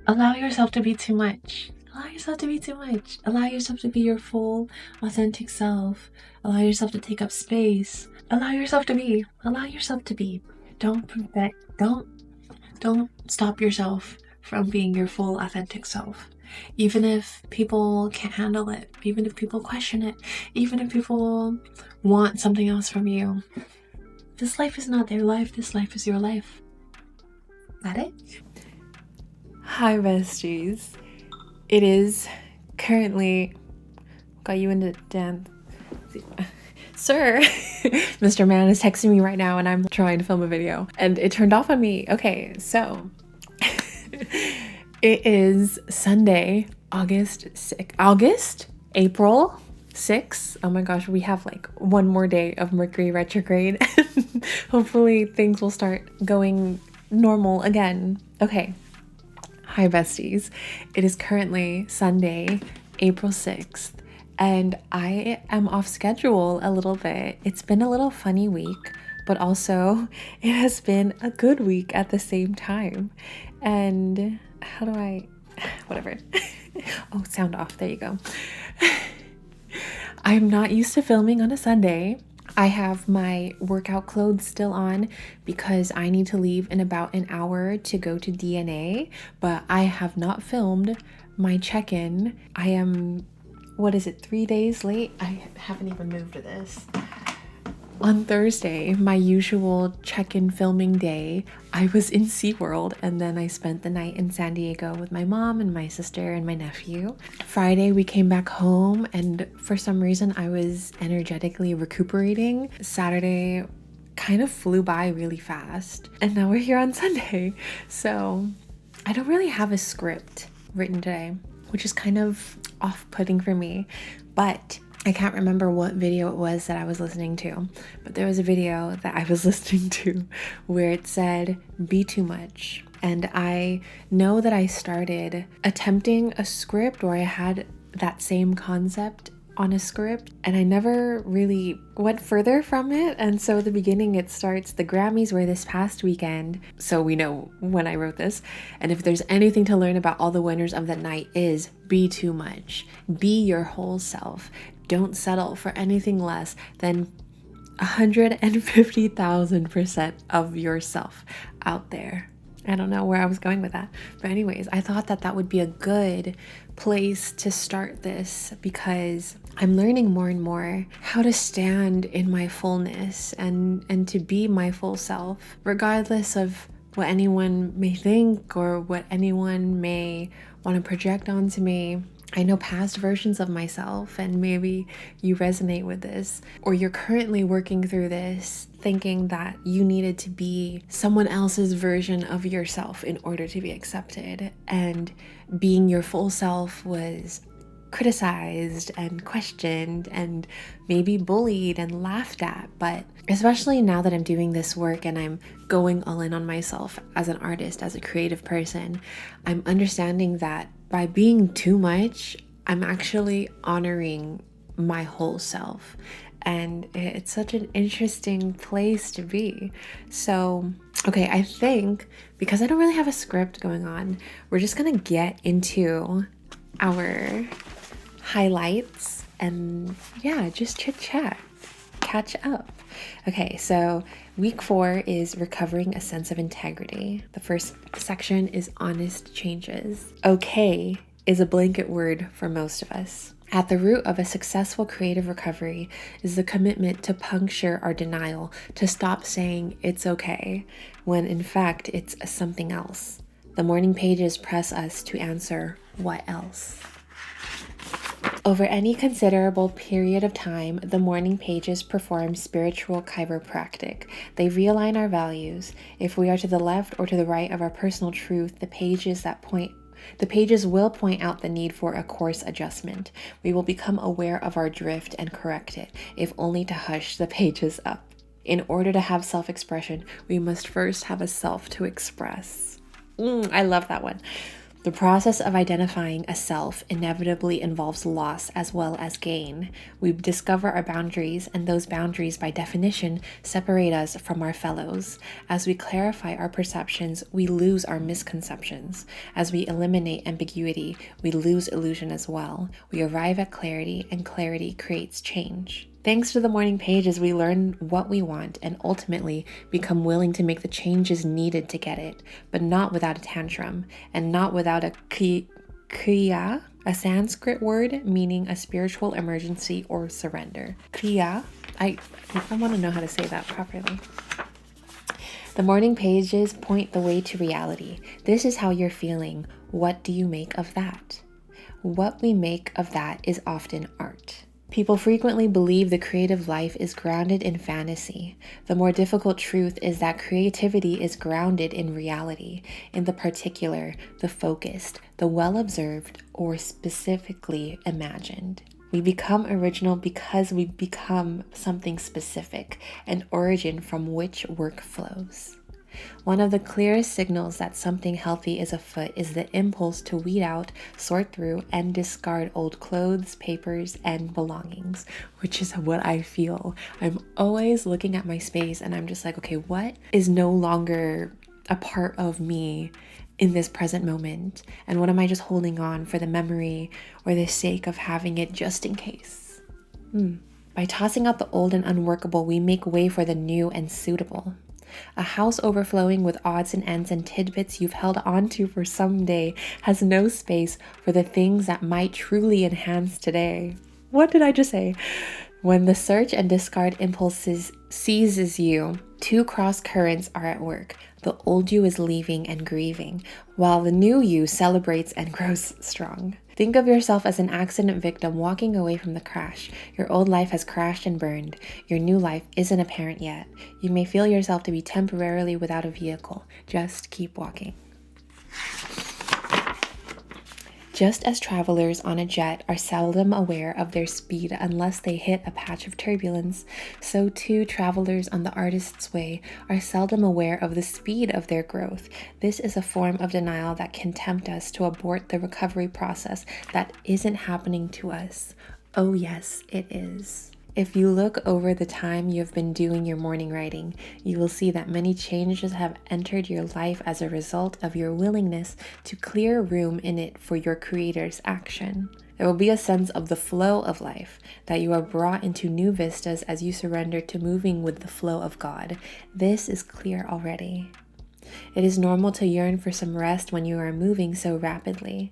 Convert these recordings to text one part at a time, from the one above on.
Allow yourself to be too much. Allow yourself to be too much. Allow yourself to be your full, authentic self. Allow yourself to take up space. Allow yourself to be. Allow yourself to be. Don't perfect. Don't stop yourself from being your full, authentic self. Even if people can't handle it, even if people question it, even if people want something else from you. This life is not their life. This life is your life. Got it? Hi, besties. It is currently... Got you into dance. Sir, Mr. Man is texting me right now and I'm trying to film a video and it turned off on me. Okay, so it is Sunday, April 6th. Oh my gosh, we have like one more day of Mercury retrograde. Hopefully things will start going normal again. Okay. Hi, besties. It is currently Sunday, April 6th. And I am off schedule a little bit. It's been a little funny week, but also it has been a good week at the same time. And how do I, whatever. Oh, sound off. There you go. I'm not used to filming on a Sunday. I have my workout clothes still on because I need to leave in about an hour to go to DNA, but I have not filmed my check-in. I am, 3 days late? I haven't even moved to this. On Thursday, my usual check-in filming day, I was in SeaWorld and then I spent the night in San Diego with my mom and my sister and my nephew. Friday, we came back home and for some reason I was energetically recuperating. Saturday kind of flew by really fast and now we're here on Sunday. So I don't really have a script written today, which is kind of off-putting for me, but I can't remember what video it was that I was listening to, but there was a video that I was listening to where it said, be too much. And I know that I started attempting a script, or I had that same concept on a script, and I never really went further from it. And so at the beginning it starts, the Grammys were this past weekend, so we know when I wrote this, and if there's anything to learn about all the winners of the night is be too much. Be your whole self. Don't settle for anything less than 150,000% of yourself out there. I don't know where I was going with that. But anyways, I thought that that would be a good place to start this because I'm learning more and more how to stand in my fullness and to be my full self, regardless of what anyone may think or what anyone may want to project onto me. I know past versions of myself, and maybe you resonate with this, or you're currently working through this thinking that you needed to be someone else's version of yourself in order to be accepted, and being your full self was criticized and questioned and maybe bullied and laughed at. But especially now that I'm doing this work and I'm going all in on myself as an artist, as a creative person, I'm understanding that by being too much, I'm actually honoring my whole self. And it's such an interesting place to be. So, okay, I think because I don't really have a script going on, we're just gonna get into our highlights and yeah, just chit chat, catch up. Okay, so week 4 is recovering a sense of integrity. The first section is honest changes. Okay is a blanket word for most of us. At the root of a successful creative recovery is the commitment to puncture our denial, to stop saying it's okay, when in fact it's something else. The morning pages press us to answer, what else? Over any considerable period of time, the morning pages perform spiritual chiropractic. They realign our values. If we are to the left or to the right of our personal truth, the pages will point out the need for a course adjustment. We will become aware of our drift and correct it, if only to hush the pages up. In order to have self-expression, we must first have a self to express. I love that one. The process of identifying a self inevitably involves loss as well as gain. We discover our boundaries, and those boundaries, by definition, separate us from our fellows. As we clarify our perceptions, we lose our misconceptions. As we eliminate ambiguity, we lose illusion as well. We arrive at clarity, and clarity creates change. Thanks to the morning pages, we learn what we want and ultimately become willing to make the changes needed to get it, but not without a tantrum and not without a kriya, a Sanskrit word meaning a spiritual emergency or surrender. Kriya, I want to know how to say that properly. The morning pages point the way to reality. This is how you're feeling. What do you make of that? What we make of that is often art. People frequently believe the creative life is grounded in fantasy. The more difficult truth is that creativity is grounded in reality, in the particular, the focused, the well-observed, or specifically imagined. We become original because we become something specific, an origin from which work flows. One of the clearest signals that something healthy is afoot is the impulse to weed out, sort through, and discard old clothes, papers, and belongings, which is what I feel. I'm always looking at my space and I'm just like, okay, what is no longer a part of me in this present moment? And what am I just holding on for the memory or the sake of having it just in case? By tossing out the old and unworkable, we make way for the new and suitable. A house overflowing with odds and ends and tidbits you've held onto for someday has no space for the things that might truly enhance today. What did I just say? When the search and discard impulses seizes you, two cross currents are at work. The old you is leaving and grieving, while the new you celebrates and grows strong. Think of yourself as an accident victim walking away from the crash. Your old life has crashed and burned. Your new life isn't apparent yet. You may feel yourself to be temporarily without a vehicle. Just keep walking. Just as travelers on a jet are seldom aware of their speed unless they hit a patch of turbulence, so too travelers on the artist's way are seldom aware of the speed of their growth. This is a form of denial that can tempt us to abort the recovery process that isn't happening to us. Oh yes, it is. If you look over the time you have been doing your morning writing, you will see that many changes have entered your life as a result of your willingness to clear room in it for your creator's action. There will be a sense of the flow of life, that you are brought into new vistas as you surrender to moving with the flow of God. This is clear already. It is normal to yearn for some rest when you are moving so rapidly.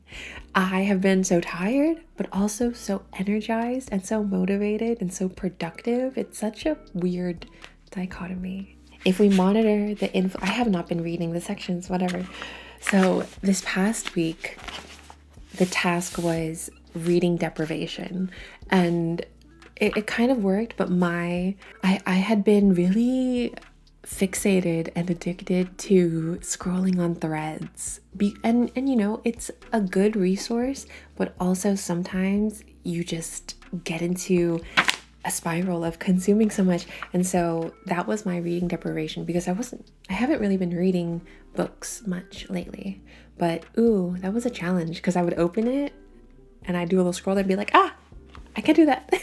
I have been so tired, but also so energized and so motivated and so productive. It's such a weird dichotomy. If we monitor the info, I have not been reading the sections, whatever. So this past week, the task was reading deprivation, and it kind of worked, but I had been really fixated and addicted to scrolling on threads. And you know, it's a good resource, but also sometimes you just get into a spiral of consuming so much. And so that was my reading deprivation, because I haven't really been reading books much lately. But ooh, that was a challenge, because I would open it and I'd do a little scroll and be like, I can't do that.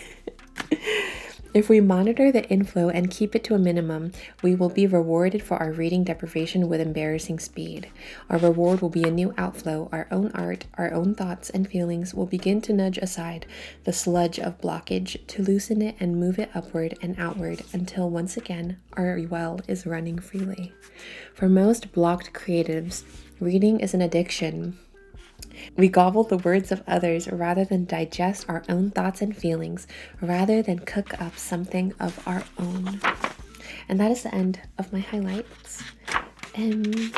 If we monitor the inflow and keep it to a minimum, we will be rewarded for our reading deprivation with embarrassing speed. Our reward will be a new outflow. Our own art, our own thoughts and feelings will begin to nudge aside the sludge of blockage, to loosen it and move it upward and outward until once again our well is running freely. For most blocked creatives, reading is an addiction. We gobble the words of others rather than digest our own thoughts and feelings, rather than cook up something of our own. And that is the end of my highlights. And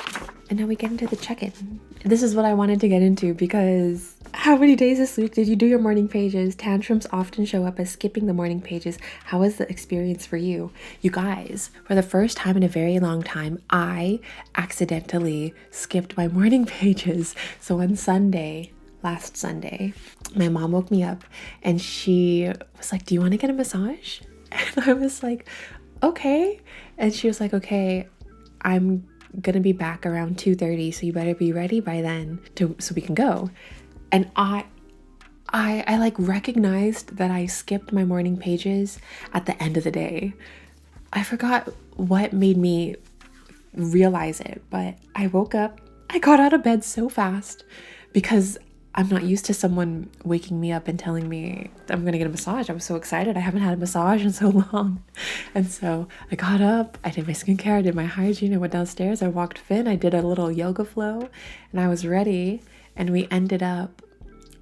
now we get into the check-in. This is what I wanted to get into, because how many days this week did you do your morning pages? Tantrums often show up as skipping the morning pages. How was the experience for you? You guys, for the first time in a very long time, I accidentally skipped my morning pages. So on last Sunday, my mom woke me up and she was like, "Do you want to get a massage?" And I was like, "Okay." And she was like, "Okay, I'm gonna be back around 2:30, so you better be ready by then so we can go. And I like recognized that I skipped my morning pages at the end of the day. I forgot what made me realize it, but I woke up, I got out of bed so fast because I'm not used to someone waking me up and telling me I'm gonna get a massage. I was so excited. I haven't had a massage in so long. And so I got up, I did my skincare, I did my hygiene, I went downstairs, I walked Finn, I did a little yoga flow, and I was ready. And we ended up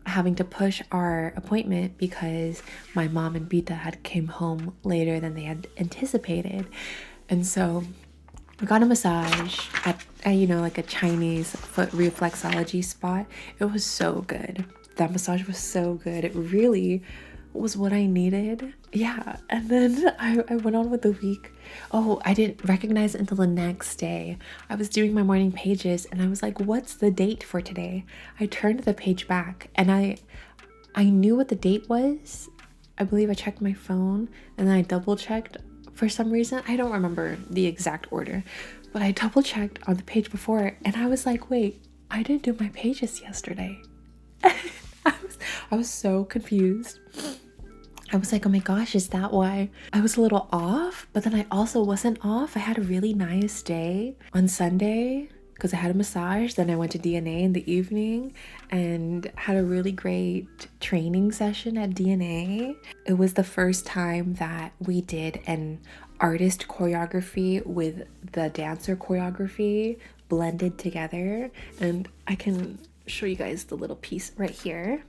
having to push our appointment because my mom and Bita had came home later than they had anticipated. And so we got a massage at like a Chinese foot reflexology spot. It was so good. That massage was so good. It really was what I needed. Yeah. And then I went on with the week. Oh, I didn't recognize it until the next day. I was doing my morning pages and I was like, what's the date for today? I turned the page back and I knew what the date was. I believe I checked my phone and then I double checked. For some reason, I don't remember the exact order, but I double checked on the page before and I was like, wait, I didn't do my pages yesterday. I was so confused. I was like, oh my gosh, is that why I was a little off? But then I also wasn't off. I had a really nice day on Sunday because I had a massage. Then I went to DNA in the evening and had a really great training session at DNA. It was the first time that we did an artist choreography with the dancer choreography blended together. And I can show you guys the little piece right here.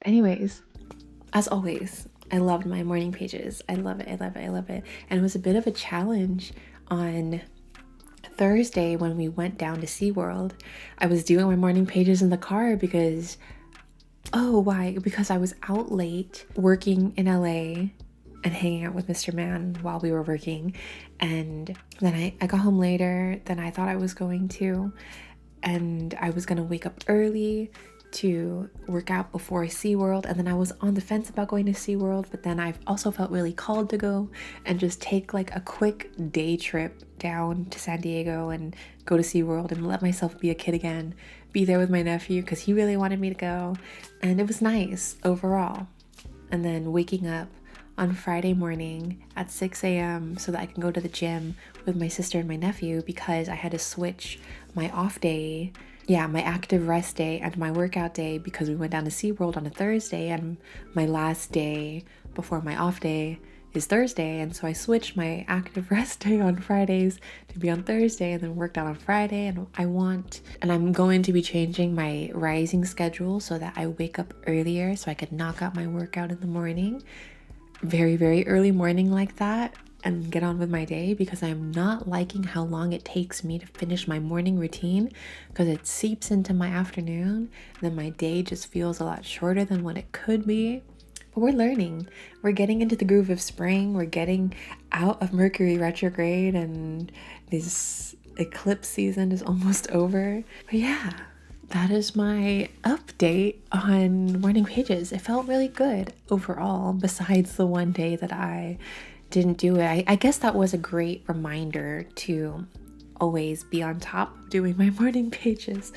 Anyways, as always, I loved my morning pages. I love it. And it was a bit of a challenge on Thursday when we went down to SeaWorld. I was doing my morning pages in the car because, why? Because I was out late working in LA and hanging out with Mr. Man while we were working. And then I got home later than I thought I was going to. And I was going to wake up early to work out before SeaWorld, and then I was on the fence about going to SeaWorld, but then I also felt really called to go and just take like a quick day trip down to San Diego and go to SeaWorld and let myself be a kid again, be there with my nephew because he really wanted me to go, and it was nice overall. And then waking up on Friday morning at 6 a.m. so that I can go to the gym with my sister and my nephew because I had to switch my off day, my active rest day and my workout day because we went down to SeaWorld on a Thursday and my last day before my off day is Thursday. And so I switched my active rest day on Fridays to be on Thursday and then worked out on Friday. And I'm going to be changing my rising schedule so that I wake up earlier so I could knock out my workout in the morning. Very, very early morning like that and get on with my day because I'm not liking how long it takes me to finish my morning routine because it seeps into my afternoon and then my day just feels a lot shorter than what it could be. But we're learning. We're getting into the groove of spring. We're getting out of Mercury retrograde and this eclipse season is almost over. But yeah, that is my update on morning pages. It felt really good overall, besides the one day that I didn't do it. I guess that was a great reminder to always be on top of doing my morning pages.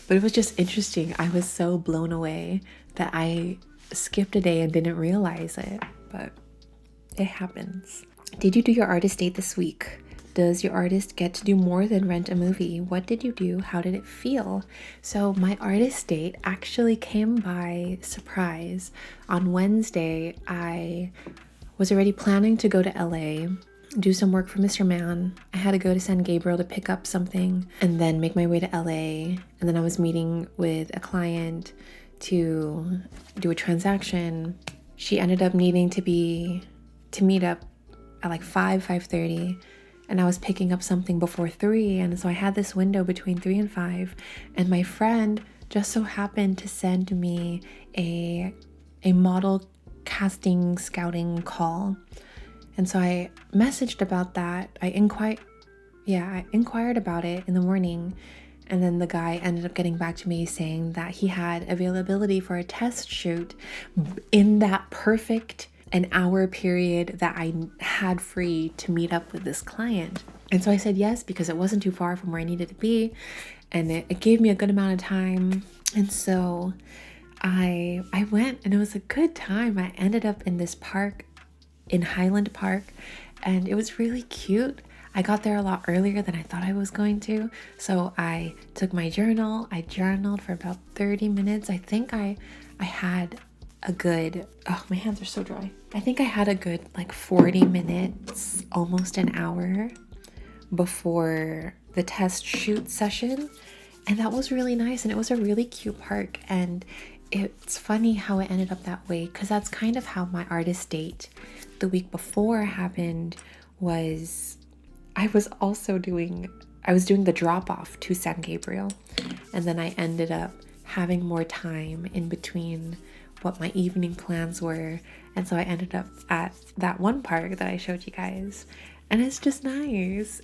But it was just interesting. I was so blown away that I skipped a day and didn't realize it. But it happens. Did you do your artist date this week? Does your artist get to do more than rent a movie? What did you do? How did it feel? So my artist date actually came by surprise. On Wednesday, I was already planning to go to LA, do some work for Mr. Man. I had to go to San Gabriel to pick up something and then make my way to LA. And then I was meeting with a client to do a transaction. She ended up needing to meet up at like 5:30, and I was picking up something before 3, and so I had this window between 3 and 5, and my friend just so happened to send me a model casting scouting call. And so I messaged about that. I inquired about it in the morning, and then the guy ended up getting back to me saying that he had availability for a test shoot in that perfect an hour period that I had free to meet up with this client. And so I said yes, because it wasn't too far from where I needed to be, and it gave me a good amount of time. And so I went, and it was a good time. I ended up in this park, in Highland Park, and it was really cute. I got there a lot earlier than I thought I was going to. So I took my journal. I journaled for about 30 minutes. I think I had a good, oh, my hands are so dry. I think I had a good like 40 minutes, almost an hour before the test shoot session. And that was really nice. And it was a really cute park. And it's funny how it ended up that way, because that's kind of how my artist date the week before happened. I was doing the drop off to San Gabriel, and then I ended up having more time in between what my evening plans were, and so I ended up at that one park that I showed you guys. And it's just nice.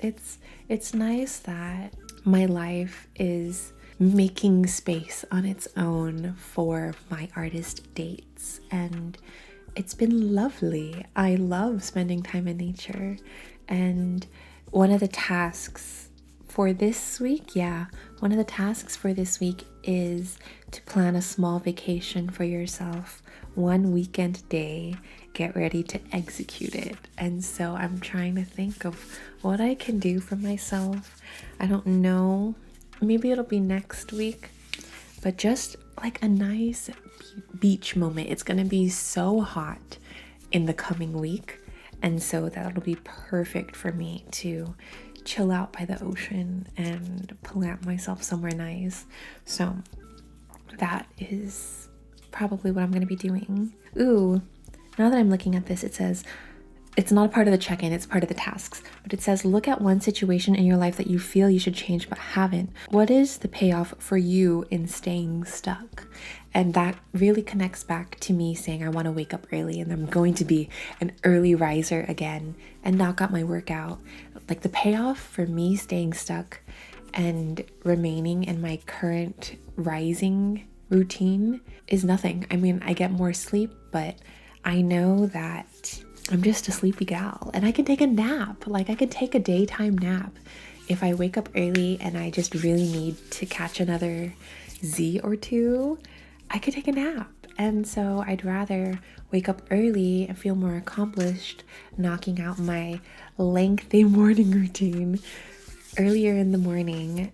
It's nice that my life is making space on its own for my artist dates, and it's been lovely. I love spending time in nature. And one of the tasks for this week is to plan a small vacation for yourself, one weekend day. Get ready to execute it. And so I'm trying to think of what I can do for myself. I don't know, maybe it'll be next week, but just like a nice beach moment. It's gonna be so hot in the coming week, and so that'll be perfect for me to chill out by the ocean and plant myself somewhere nice. So that is probably what I'm going to be doing. Ooh, now that I'm looking at this, it says it's not a part of the check-in, it's part of the tasks, but it says look at one situation in your life that you feel you should change but haven't. What is the payoff for you in staying stuck? And that really connects back to me saying I want to wake up early, and I'm going to be an early riser again and knock out my workout. Like, the payoff for me staying stuck and remaining in my current rising routine is nothing. I mean, I get more sleep, but I know that I'm just a sleepy gal, and I can take a nap. Like, I could take a daytime nap if I wake up early and I just really need to catch another Z or two. I could take a nap. And so I'd rather wake up early and feel more accomplished, knocking out my lengthy morning routine earlier in the morning.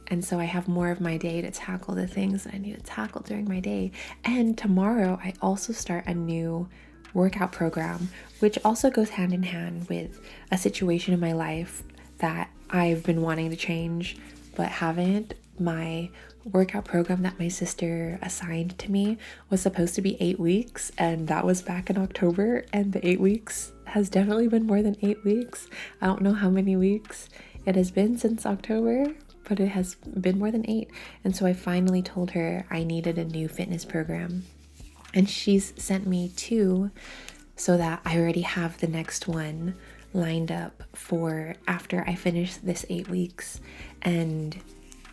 And so I have more of my day to tackle the things that I need to tackle during my day. And tomorrow I also start a new workout program, which also goes hand in hand with a situation in my life that I've been wanting to change but haven't. My workout program that my sister assigned to me was supposed to be 8 weeks, and that was back in October, and the 8 weeks has definitely been more than 8 weeks. I don't know how many weeks it has been since October, but it has been more than 8. And so I finally told her I needed a new fitness program, and she's sent me 2 so that I already have the next one lined up for after I finish this 8 weeks. And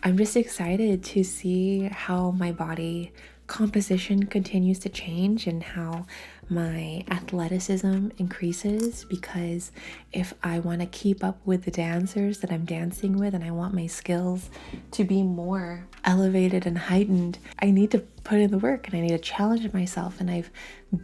I'm just excited to see how my body composition continues to change and how my athleticism increases, because if I want to keep up with the dancers that I'm dancing with and I want my skills to be more elevated and heightened, I need to put in the work and I need to challenge myself. And I've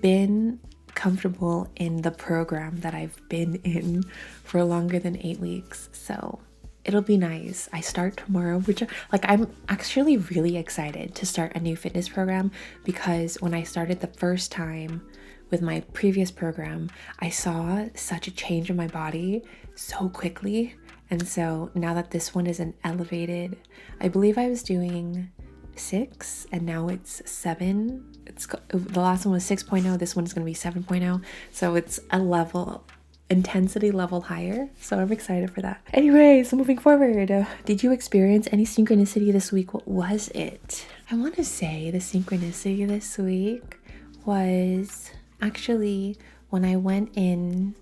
been comfortable in the program that I've been in for longer than 8 weeks. So it'll be nice. I start tomorrow, which I'm actually really excited to start a new fitness program, because when I started the first time with my previous program, I saw such a change in my body so quickly. And so now that this one is an elevated, I believe I was doing 6 and now it's 7. The last one was 6.0. This one's going to be 7.0. So it's a intensity level higher. So I'm excited for that. Anyway, so moving forward, did you experience any synchronicity this week? What was it? I want to say the synchronicity this week was actually when I went in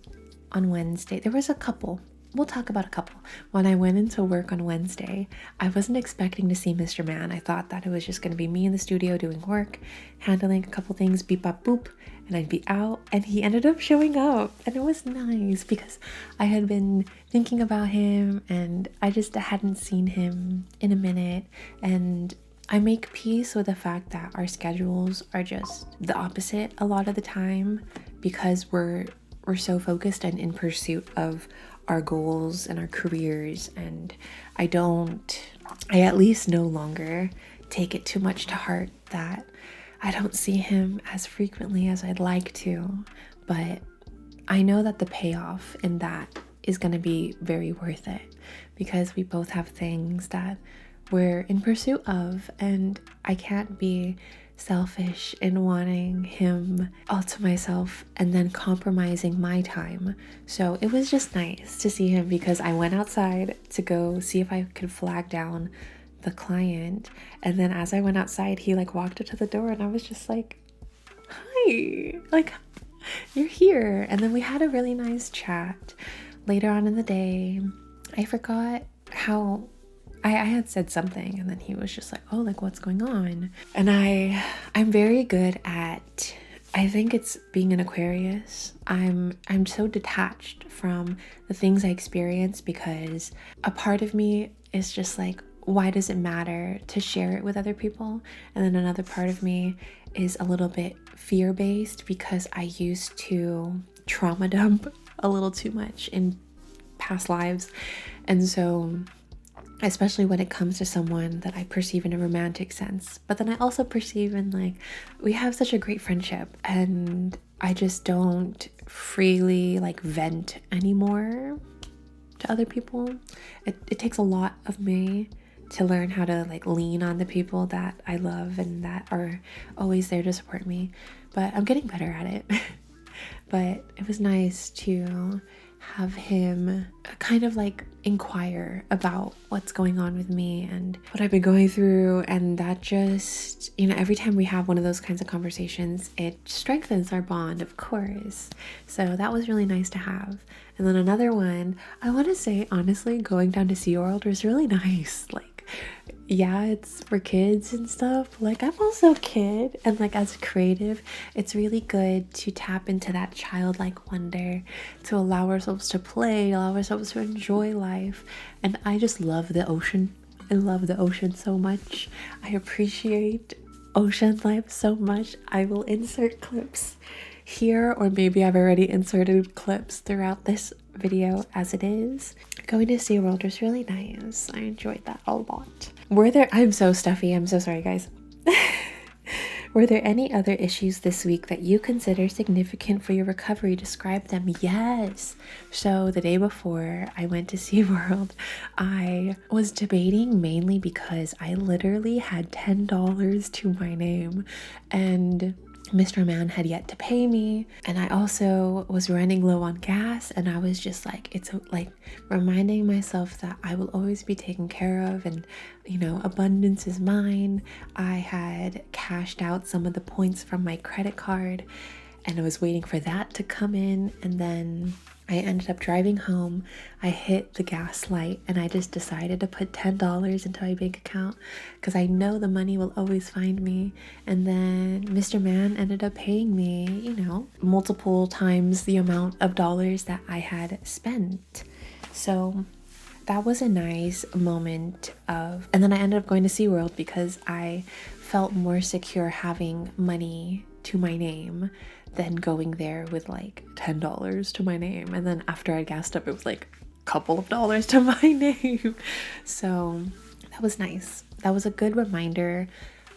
on Wednesday. There was a couple. We'll talk about a couple. When I went into work on Wednesday, I wasn't expecting to see Mr. Man. I thought that it was just going to be me in the studio doing work, handling a couple things, beep, bop, boop, and I'd be out. And he ended up showing up. And it was nice because I had been thinking about him and I just hadn't seen him in a minute. And I make peace with the fact that our schedules are just the opposite a lot of the time because we're so focused and in pursuit of our goals and our careers, and I at least no longer take it too much to heart that I don't see him as frequently as I'd like to, but I know that the payoff in that is going to be very worth it because we both have things that we're in pursuit of, and I can't be selfish in wanting him all to myself and then compromising my time. So it was just nice to see him because I went outside to go see if I could flag down the client, and then as I went outside he walked up to the door and I was just like, hi, you're here. And then we had a really nice chat. Later on in the day, I forgot how I had said something and then he was just like, oh, what's going on? And I'm very good at, I think it's being an Aquarius. I'm so detached from the things I experience because a part of me is just why does it matter to share it with other people? And then another part of me is a little bit fear-based because I used to trauma dump a little too much in past lives. And so especially when it comes to someone that I perceive in a romantic sense. But then I also perceive in we have such a great friendship and I just don't freely vent anymore to other people. It takes a lot of me to learn how to lean on the people that I love and that are always there to support me. But I'm getting better at it. But it was nice to have him kind of inquire about what's going on with me and what I've been going through, and that just, every time we have one of those kinds of conversations, it strengthens our bond, of course. So that was really nice to have. And then another one, I want to say honestly, going down to SeaWorld was really nice. Yeah, it's for kids and stuff. I'm also a kid, and as a creative, it's really good to tap into that childlike wonder, to allow ourselves to play, allow ourselves to enjoy life. And I just love the ocean. I love the ocean so much. I appreciate ocean life so much. I will insert clips here, or maybe I've already inserted clips throughout this video as it is. Going to SeaWorld was really nice. I enjoyed that a lot. I'm so stuffy. I'm so sorry, guys. Were there any other issues this week that you consider significant for your recovery? Describe them. Yes. So the day before I went to SeaWorld, I was debating mainly because I literally had $10 to my name and Mr. Man had yet to pay me, and I also was running low on gas, and I was just it's reminding myself that I will always be taken care of, and abundance is mine. I had cashed out some of the points from my credit card and I was waiting for that to come in, and then I ended up driving home. I hit the gas light and I just decided to put $10 into my bank account because I know the money will always find me. And then Mr. Man ended up paying me, multiple times the amount of dollars that I had spent. So that was a nice moment and then I ended up going to SeaWorld because I felt more secure having money to my name than going there with $10 to my name. And then after I gassed up, it was a couple of dollars to my name. So that was nice. That was a good reminder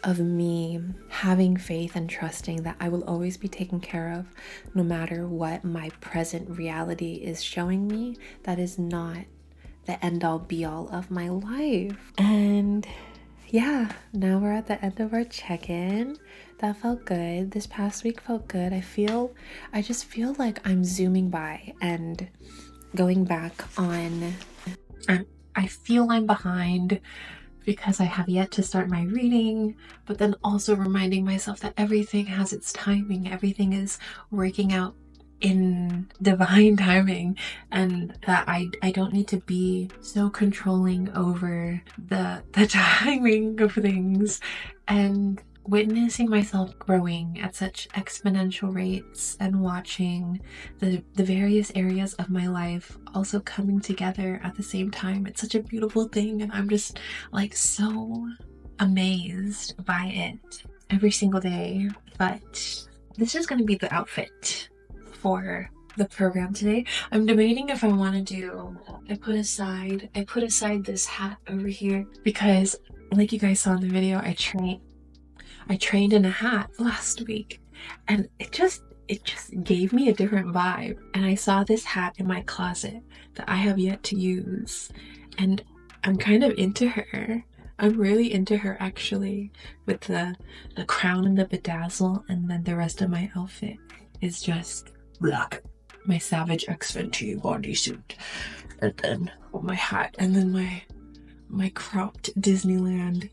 of me having faith and trusting that I will always be taken care of no matter what my present reality is showing me. That is not the end all be all of my life. And yeah, now we're at the end of our check-in. That felt good. This past week felt good. I just feel like I'm zooming by and going back on. I feel I'm behind because I have yet to start my reading, but then also reminding myself that everything has its timing. Everything is working out in divine timing, and that I don't need to be so controlling over the timing of things, and witnessing myself growing at such exponential rates and watching the various areas of my life also coming together at the same time. It's such a beautiful thing, and I'm just like so amazed by it every single day. But this is going to be the outfit for the program today. I'm debating if I want to do, I put aside this hat over here because, like you guys saw in the video, I trained in a hat last week, and it just gave me a different vibe. And I saw this hat in my closet that I have yet to use, and I'm kind of into her. I'm really into her, actually, with the crown and the bedazzle, and then the rest of my outfit is just black. My Savage X Fenty bodysuit, and then my hat, and then my cropped Disneyland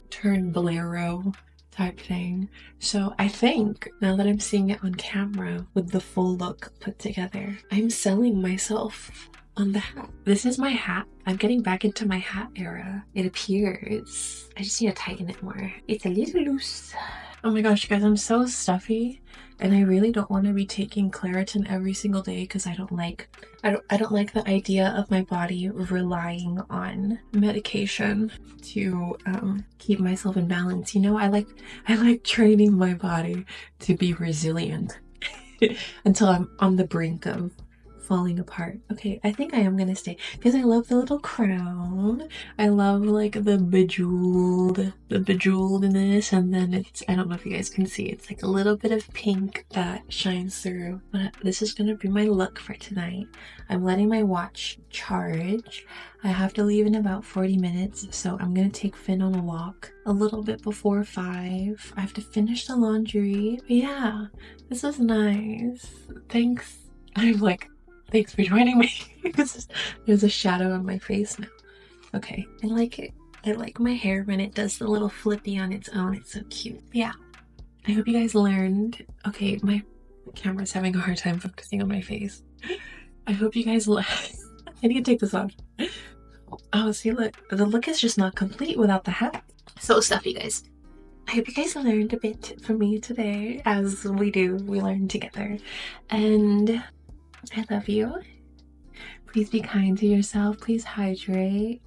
turn bolero type thing. So I think now that I'm seeing it on camera with the full look put together, I'm selling myself on the hat. This is my hat. I'm getting back into my hat era. It appears. I just need to tighten it more. It's a little loose. Oh my gosh, guys, I'm so stuffy, and I really don't want to be taking Claritin every single day because I don't like the idea of my body relying on medication to keep myself in balance. You know, I like training my body to be resilient until I'm on the brink of falling apart. Okay, I think I am gonna stay because I love the little crown. I love like the bejeweledness, and then it's, I don't know if you guys can see, it's like a little bit of pink that shines through. But this is gonna be my look for tonight. I'm letting my watch charge. I have to leave in about 40 minutes, so I'm gonna take Finn on a walk a little bit before 5. I have to finish the laundry. But yeah, this was nice. Thanks. I'm like, thanks for joining me. There's a shadow on my face now. Okay, I like it. I like my hair when it does the little flippy on its own. It's so cute. Yeah, I hope you guys learned. Okay, my camera's having a hard time focusing on my face. I hope you guys I need to take this off. Oh, see, look, the look is just not complete without the hat. So stuffy, guys. I hope you guys learned a bit from me today, as we learn together. And I love you. Please be kind to yourself. Please hydrate.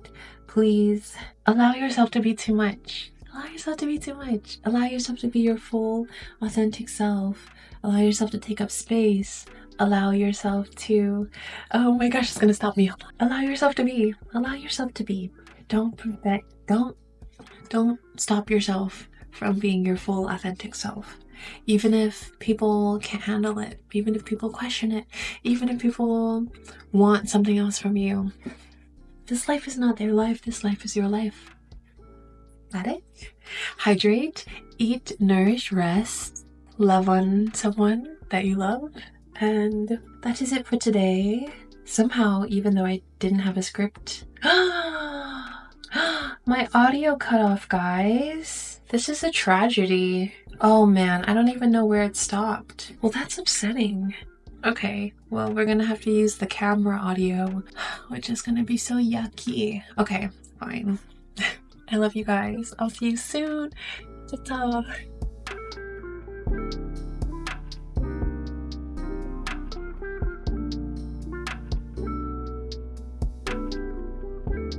Please allow yourself to be too much. Allow yourself to be too much. Allow yourself to be your full, authentic self. Allow yourself to take up space. Allow yourself to... Oh my gosh, it's gonna stop me. Allow yourself to be. Allow yourself to be. Don't perfect. Don't stop yourself from being your full, authentic self. Even if people can't handle it, even if people question it, even if people want something else from you, this life is not their life. This life is your life. Got it? Hydrate, eat, nourish, rest, love on someone that you love. And that is it for today. Somehow, even though I didn't have a script, my audio cut off, guys. This is a tragedy. Oh man, I don't even know where it stopped. Well, that's upsetting. Okay, well, we're gonna have to use the camera audio, which is gonna be so yucky. Okay, fine. I love you guys. I'll see you soon. Ta-ta.